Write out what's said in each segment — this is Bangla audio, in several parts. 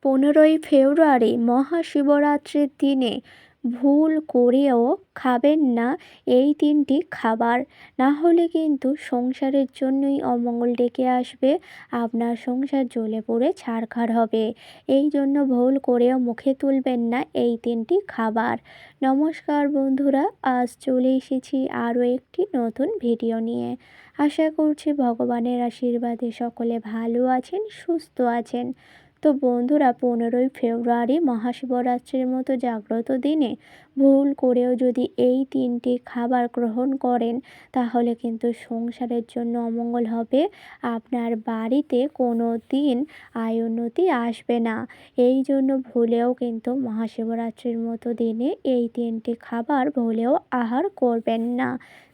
15ই ফেব্রুয়ারি মহাশিবরাত্রির দিনে ভুল করেও খাবেন না এই তিনটি খাবার। না হলে কিন্তু সংসারের জন্যই অমঙ্গল ডেকে আসবে, আপনার সংসার জ্বলে পুড়ে ছারখার হবে। এই জন্য ভুল করেও মুখে তুলবেন না এই তিনটি খাবার। নমস্কার বন্ধুরা, আজ চলে এসেছি আরও একটি নতুন ভিডিও নিয়ে। আশা করছি ভগবানের আশীর্বাদে সকলে ভালো আছেন, সুস্থ আছেন। তো বন্ধুরা, 15ই ফেব্রুয়ারি মহাশিবরাত্রির মতো জাগ্রত দিনে ভুল করেও যদি এই তিনটি খাবার গ্রহণ করেন, তাহলে কিন্তু সংসারের জন্য অমঙ্গল হবে। আপনার বাড়িতে কোনো দিন আয় উন্নতি আসবে না। এই জন্য ভুলেও কিন্তু মহাশিবরাত্রির মতো দিনে এই তিনটি খাবার ভুলেও আহার করবেন না।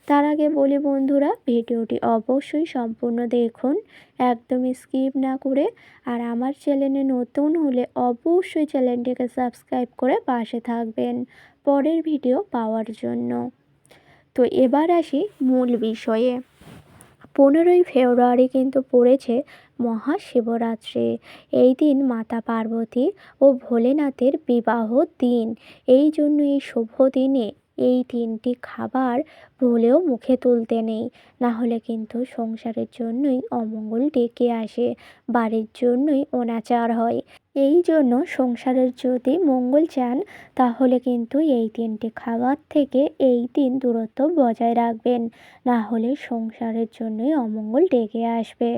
তার আগে বলি বন্ধুরা, ভিডিওটি অবশ্যই সম্পূর্ণ দেখুন, একদমই স্কিপ না করে। আর আমার চ্যানেলে নতুন হলে অবশ্যই চ্যানেলটিকে সাবস্ক্রাইব করে পাশে থাকবেন পরের ভিডিও পাওয়ার জন্য। তো এবার আসি মূল বিষয়ে। 15ই ফেব্রুয়ারি কিন্তু পড়েছে মহাশিবরাত্রি। এই দিন মাতা পার্বতী ও ভোলেনাথের বিবাহ দিন। এই জন্য এই শুভ দিনে এই তিনটি খাবার ভুলেও মুখে তুলতে নেই, না হলে কিন্তু সংসারের জন্যই অমঙ্গল ডেকে আসে, বাড়ির জন্যই অনাচার হয়। এই জন্য সংসারের যদি মঙ্গল চান, তাহলে কিন্তু এই তিনটি খাবার থেকে এই দিন দূরত্ব বজায় রাখবেন, না হলে সংসারের জন্যই অমঙ্গল ডেকে আসবে।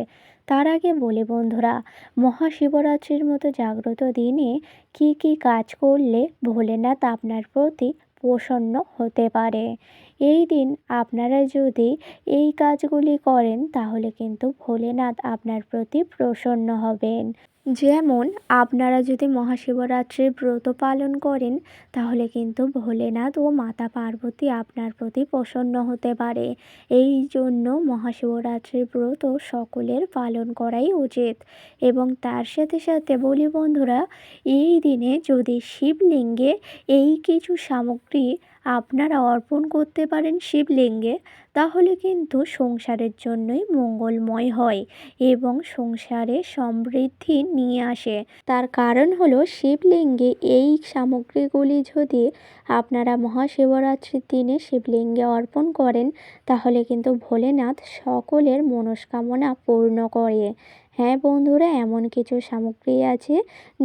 তার আগে বলি বন্ধুরা, মহাশিবরাত্রির মতো জাগ্রত দিনে কি কি কাজ করলে ভোলেনাথ আপনার প্রতি প্রসন্ন হতে পারে। এই দিন আপনারা যদি এই কাজগুলি করেন, তাহলে কিন্তু ভোলেনাথ আপনার প্রতি প্রসন্ন হবেন। যেমন আপনারা যদি মহাশিবরাত্রির ব্রত পালন করেন, তাহলে কিন্তু ভোলেনাথ ও মাতা পার্বতী আপনার প্রতি প্রসন্ন হতে পারে। এই জন্য মহাশিবরাত্রির ব্রত সকলের পালন করাই উচিত। এবং তার সাথে সাথে বলি বন্ধুরা, এই দিনে যদি শিবলিঙ্গে এই কিছু সামগ্রী আপনারা অর্পণ করতে পারেন শিবলিঙ্গে, তাহলে কিন্তু সংসারের জন্যই মঙ্গলময় হয় এবং সংসারে সমৃদ্ধি নিয়ে আসে। তার কারণ হলো, শিবলিঙ্গে এই সামগ্রীগুলি যদি আপনারা মহাশিবরাত্রির দিনে শিবলিঙ্গে অর্পণ করেন, তাহলে কিন্তু ভোলেনাথ সকলের মনস্কামনা পূর্ণ করে। হ্যাঁ বন্ধুরা, এমন কিছু সামগ্রী আছে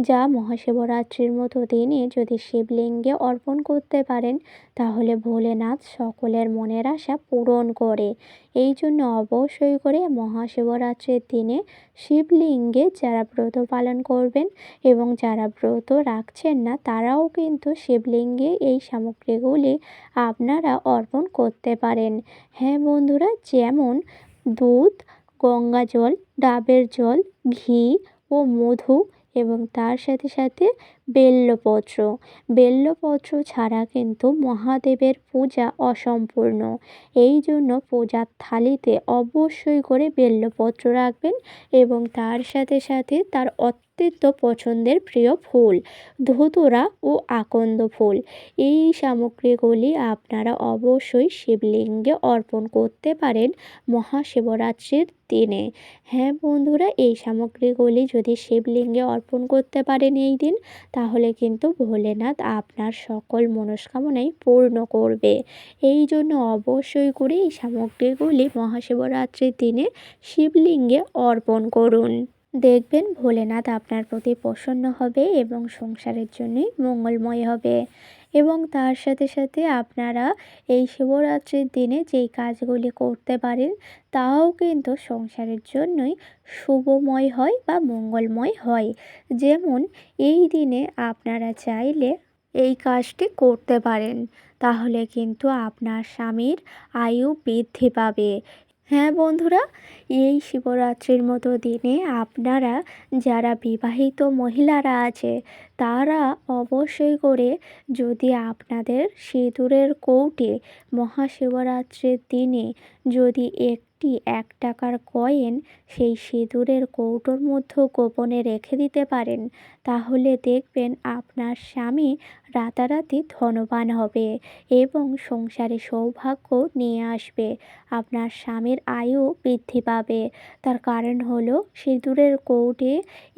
যা মহাশিবরাত্রির মতো দিনে যদি শিবলিঙ্গে অর্পণ করতে পারেন, তাহলে ভোলেনাথ সকলের মনের আশা পূরণ করে। এই জন্য অবশ্যই করে মহাশিবরাত্রির দিনে শিবলিঙ্গে যারা ব্রত পালন করবেন এবং যারা ব্রত রাখছেন না, তারাও কিন্তু শিবলিঙ্গে এই সামগ্রীগুলি আপনারা অর্পণ করতে পারেন। হ্যাঁ বন্ধুরা, যেমন দুধ, গঙ্গা জল, ডাবের জল, ঘি ও মধু এবং তার সাথে সাথে বেল্লপত্র। বেল্লপত্র ছাড়া কিন্তু মহাদেবের পূজা অসম্পূর্ণ। এই জন্য পূজার থালিতে অবশ্যই করে বেল্লপত্র রাখবেন এবং তার সাথে সাথে তার অত্যন্ত পছন্দের প্রিয় ফুল ধুতুরা ও আকন্দ ফুল। এই সামগ্রীগুলি আপনারা অবশ্যই শিবলিঙ্গে অর্পণ করতে পারেন মহাশিবরাত্রির দিনে। হ্যাঁ বন্ধুরা, এই সামগ্রীগুলি যদি শিবলিঙ্গে অর্পণ করতে পারেন এই দিন, তাহলে কিন্তু ভোলেনাথ আপনার সকল মনস্কামনাই পূর্ণ করবে। এই জন্য অবশ্যই করে এই সামগ্রীগুলি মহাশিবরাত্রির দিনে শিবলিঙ্গে অর্পণ করুন। দেখবেন ভোলেনাথ আপনার প্রতি প্রসন্ন হবে এবং সংসারের জন্যই মঙ্গলময় হবে। এবং তার সাথে সাথে আপনারা এই শিবরাত্রির দিনে যেই কাজগুলি করতে পারেন, তাও কিন্তু সংসারের জন্যই শুভময় হয় বা মঙ্গলময় হয়। যেমন এই দিনে আপনারা চাইলে এই কাজটি করতে পারেন, তাহলে কিন্তু আপনার স্বামীর আয়ু বৃদ্ধি পাবে। হ্যাঁ বন্ধুরা, এই শিবরাত্রির মতো দিনে আপনারা যারা বিবাহিত মহিলারা আছে, তারা অবশ্যই করে যদি আপনাদের সিঁদুরের কৌটে মহাশিবরাত্রির দিনে যদি একটি 1 টাকার কয়েন সেই সিঁদুরের কৌটোর মধ্যে গোপনে রেখে দিতে পারেন, তাহলে দেখবেন আপনার স্বামী রাতারাতি ধনবান হবে এবং সংসারে সৌভাগ্য নিয়ে আসবে। আপনার স্বামীর আয়ু বৃদ্ধি পাবে। তার কারণ হলো সিঁদুরের কৌটে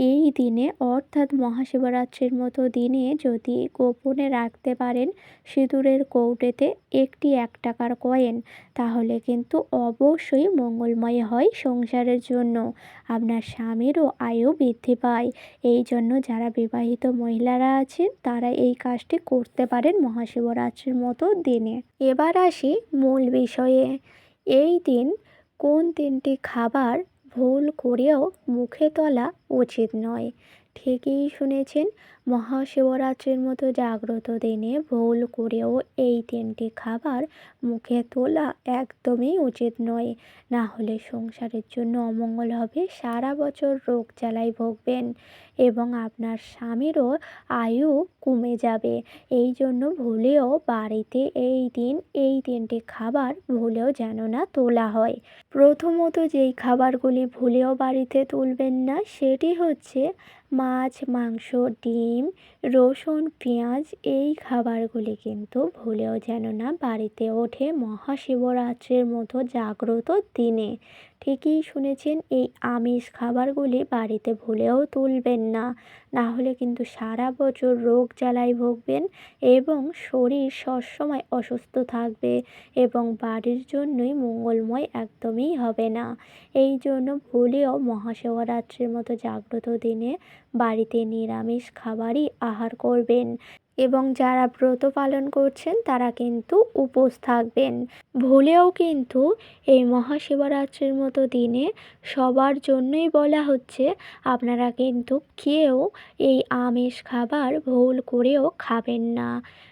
এই দিনে অর্থাৎ মহাশিবরাত্রির মতো দিনে যদি গোপনে রাখতে পারেন সিঁদুরের কৌটোতে একটি 1 টাকার কয়েন, তাহলে কিন্তু অবশ্যই মঙ্গলময় হয় সংসারের জন্য। আপনার স্বামীরও আয়ু বৃদ্ধি পায়। এই জন্য যারা বিবাহিত মহিলারা আছেন তারা এই কাজটি করতে পারেন মহাশিবরাত্রির মতো দিনে। এবার আসি মূল বিষয়ে। এই দিন কোন 3টি খাবার ভুল করেও মুখে তোলা উচিত নয়? ঠিকই শুনেছেন, মহাশিবরাত্রির মতো জাগ্রত দিনে ভুল করেও এই 3টি খাবার মুখে তোলা একদমই উচিত নয়। না হলে সংসারের জন্য অমঙ্গল হবে, সারা বছর রোগ জ্বালায় ভুগবেন এবং আপনার স্বামীরও আয়ু কমে যাবে। এই জন্য ভুলেও বাড়িতে এই দিন এই 3টি খাবার ভুলেও যেন না তোলা হয়। প্রথমত যেই খাবারগুলি ভুলেও বাড়িতে তুলবেন না সেটি হচ্ছে মাছ, মাংস, ডিম, রসুন, পেঁয়াজ। এই খাবারগুলি কিন্তু ভুলেও যেন না বাড়িতে ওঠে মহাশিবরাত্রির মতো জাগ্রত দিনে। ঠিকই শুনেছেন, এই আমিষ খাবারগুলি বাড়িতে ভুলেও তুলবেন না। না হলে কিন্তু সারা বছর রোগ জ্বালায় ভুগবেন এবং শরীর সবসময় অসুস্থ থাকবে এবং বাড়ির জন্যই মঙ্গলময় একদমই হবে না। এই জন্য ভুলেও মহাশিবরাত্রির মতো জাগ্রত দিনে বাড়িতে নিরামিষ খাবারই আহার করবেন এবং যারা ব্রত পালন করছেন তারা কিন্তু উপোস থাকবেন। ভুলেও কিন্তু এই মহাশিবরাত্রির মতো দিনে সবার জন্যই বলা হচ্ছে, আপনারা কিন্তু কেউ এই আমিষ খাবার ভুল করেও খাবেন না।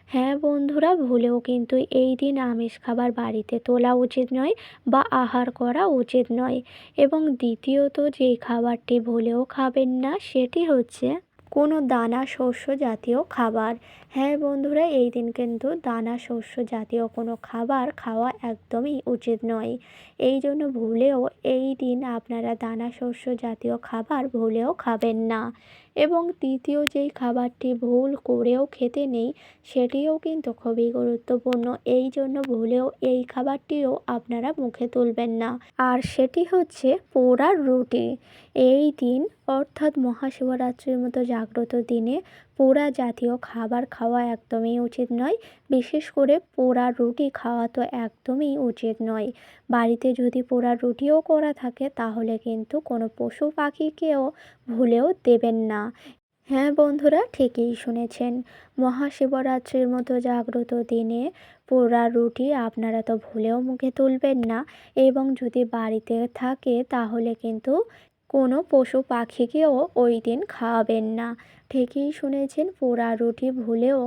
হ্যাঁ বন্ধুরা, ভুলেও কিন্তু এই দিন আমিষ খাবার বাড়িতে তোলা উচিত নয় বা আহার করা উচিত নয়। এবং দ্বিতীয়ত যেই খাবারটি ভুলেও খাবেন না সেটি হচ্ছে কোনো দানা শস্য জাতীয় খাবার। হ্যাঁ বন্ধুরা, এই দিন কিন্তু দানা শস্য জাতীয় কোনো খাবার খাওয়া একদমই উচিত নয়। এই জন্য ভুলেও এই দিন আপনারা দানা শস্য জাতীয় খাবার ভুলেও খাবেন না। এবং তৃতীয় যেই খাবারটি ভুল করেও খেতে নেই সেটিও কিন্তু খুবই গুরুত্বপূর্ণ। এই জন্য ভুলেও এই খাবারটিও আপনারা মুখে তুলবেন না। আর সেটি হচ্ছে পোড়া রুটি। এই দিন অর্থাৎ মহাশিবরাত্রির মতো জাগ্রত দিনে পোড়া জাতীয় খাবার খাওয়া একদমই উচিত নয়। বিশেষ করে পোড়া রুটি খাওয়া তো একদমই উচিত নয়। বাড়িতে যদি পোড়া রুটিও করা থাকে তাহলে কিন্তু কোনো পশু পাখিকেও ভুলেও দেবেন না। হ্যাঁ বন্ধুরা, ঠিকই শুনেছেন, মহাশিবরাত্রির মতো জাগ্রত দিনে পোড়া রুটি আপনারা তো ভুলেও মুখে তুলবেন না এবং যদি বাড়িতে থাকে তাহলে কিন্তু কোনো পশু পাখিকেও ওই দিন খাওয়াবেন না। ঠিকই শুনেছেন, পোড়া রুটি ভুলেও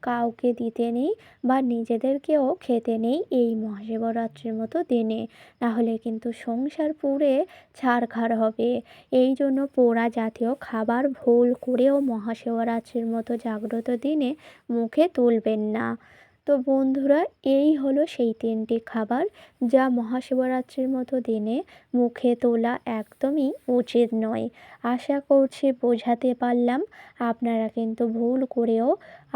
কাউকে দিতে নেই বা নিজেদেরকেও খেতে নেই এই মহাশিবরাত্রির মতো দিনে। না হলে কিন্তু সংসার পুড়ে ছারখার হবে। এই জন্য পোড়া জাতীয় খাবার ভুল করেও মহাশিবরাত্রির মতো জাগ্রত দিনে মুখে তুলবেন না। তো বন্ধুরা, এই হলো সেই 3টি খাবার যা মহাশিবরাত্রির মতো দিনে মুখে তোলা একদমই উচিত নয়। আশা করছি বোঝাতে পারলাম। আপনারা কিন্তু ভুল করেও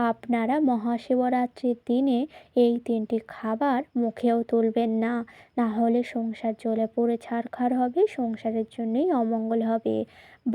আপনারা মহাশিবরাত্রির দিনে এই 3টি খাবার মুখেও তুলবেন না। না হলে সংসার জ্বলে পুড়ে ছারখার হবে, সংসারের জন্যই অমঙ্গল হবে।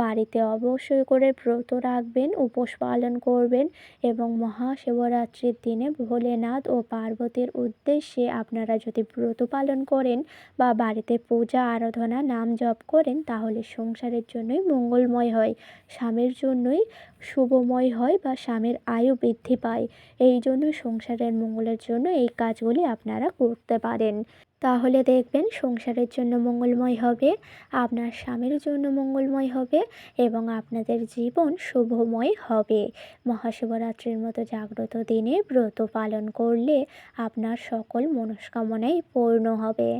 বাড়িতে অবশ্যই করে ব্রত রাখবেন, উপোস পালন করবেন এবং মহাশিবরাত্রির দিনে ভোলেনাথ ও পার্বতীর উদ্দেশ্যে আপনারা যদি ব্রত পালন করেন বা বাড়িতে পূজা আরাধনা নাম জপ করেন তাহলে সংসারের জন্যই মঙ্গলময় হয়, স্বামীর জন্যই শুভময় হয় বা স্বামীর আয়ু বৃদ্ধি পায়। এই জন্য সংসারের মঙ্গলের জন্য এই কাজগুলি আপনারা করতে পারেন। তাহলে দেখবেন সংসারের জন্য মঙ্গলময় হবে, আপনার স্বামীর জন্য মঙ্গলময় হবে এবং আপনাদের জীবন শুভময় হবে। মহাশিবরাত্রির মতো জাগ্রত দিনে ব্রত পালন করলে আপনার সকল মনস্কামনাই পূর্ণ হবে।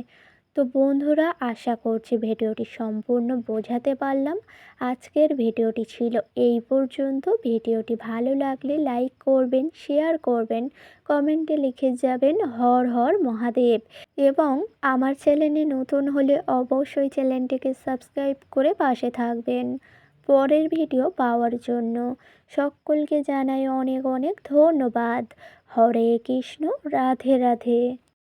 তো বন্ধুরা, আশা করছি ভিডিওটি সম্পূর্ণ বোঝাতে পারলাম। আজকের ভিডিওটি ছিল এই পর্যন্ত। ভিডিওটি ভালো লাগলে লাইক করবেন, শেয়ার করবেন, কমেন্টে লিখে যাবেন হর হর মহাদেব। এবং আমার চ্যানেলে নতুন হলে অবশ্যই চ্যানেলটিকে সাবস্ক্রাইব করে পাশে থাকবেন পরের ভিডিও পাওয়ার জন্য। সকলকে জানাই অনেক অনেক ধন্যবাদ। হরে কৃষ্ণ, রাধে রাধে।